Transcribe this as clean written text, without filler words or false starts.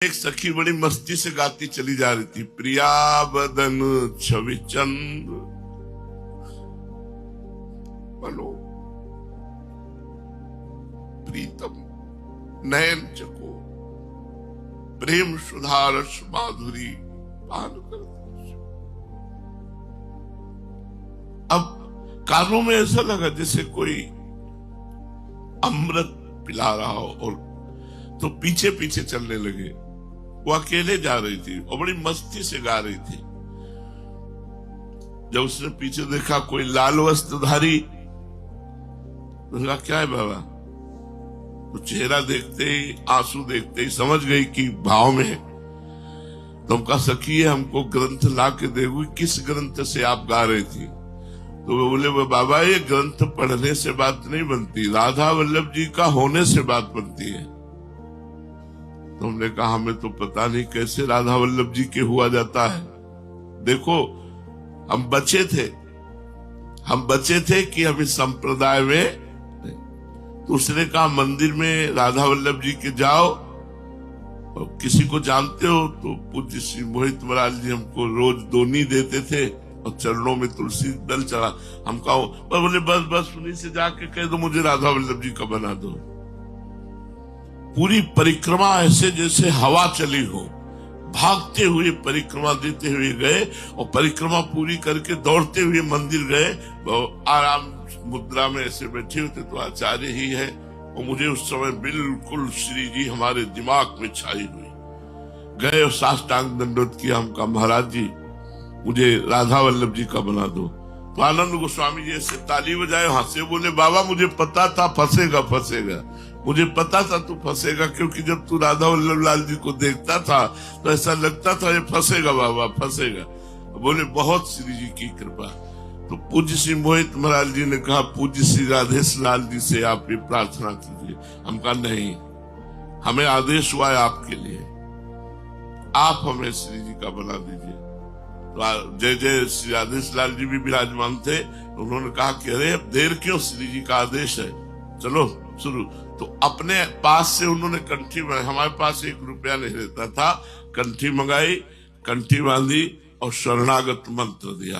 एक सखी बड़ी मस्ती से गाती चली जा रही थी, प्रिया बदन छवि चंद बनो प्रीतम नयन चको प्रेम सुधारस माधुरी पान करती। अब कानों में ऐसा लगा जैसे कोई अमृत पिला रहा हो, और तो पीछे पीछे चलने लगे। वो अकेले जा रही थी और बड़ी मस्ती से गा रही थी। जब उसने पीछे देखा कोई लाल वस्त्रधारी, तो कहा क्या है बाबा? तो चेहरा देखते ही, आंसू देखते ही समझ गई कि भाव में है। तो हम कहा सखी हमको ग्रंथ ला के देगी, किस ग्रंथ से आप गा रही थी? तो वो बोले बाबा ये ग्रंथ पढ़ने से बात नहीं बनती, राधा वल्लभ जी का होने से बात बनती है। तो हमने कहा हमें तो पता नहीं कैसे राधा वल्लभ जी के हुआ जाता है। देखो हम बचे थे कि हम इस संप्रदाय में। तो उसने कहा मंदिर में राधा वल्लभ जी के जाओ, और किसी को जानते हो तो पूज्य श्री मोहित महाराज जी हमको रोज दोनी देते थे और चरणों में तुलसी दल चढ़ा। हम कहा बोले बस उन्हीं से जाके कह दो मुझे राधा वल्लभ जी का बना दो। पूरी परिक्रमा ऐसे जैसे हवा चली हो, भागते हुए परिक्रमा देते हुए गए, और परिक्रमा पूरी करके दौड़ते हुए मंदिर गए। आराम मुद्रा में ऐसे बैठे होते तो आचार्य ही है, और मुझे उस समय बिल्कुल श्री जी हमारे दिमाग में छाई हुई। गए और साष्टांग दंडवत किया। हम कहा महाराज जी मुझे राधा वल्लभ जी का बना दो। तो आनंद गोस्वामी जी ऐसे ताली बजाए, हंसे, बोले बाबा मुझे पता था फंसेगा, मुझे पता था तू फंसेगा, क्योंकि जब तू राधा वल्लभ लाल जी को देखता था तो ऐसा लगता था ये फंसेगा बाबा फंसेगा। बोले बहुत श्री जी की कृपा। तो पूज्य श्री मोहित महाराज जी ने कहा पूज्य श्री राधेश लाल जी से आप ये प्रार्थना कीजिए। हम कहा नहीं, हमें आदेश हुआ है आपके लिए, आप हमें श्री जी का बना दीजिए। तो जय जय श्री राधेश लाल जी भी विराजमान थे। उन्होंने कहा कि अरे अब देर क्यों, श्री जी का आदेश है, चलो शुरू। तो अपने पास से उन्होंने कंठी बनाई, हमारे पास 1 रुपया नहीं रहता था, कंठी मंगाई, कंठी बांधी और शरणागत मंत्र दिया।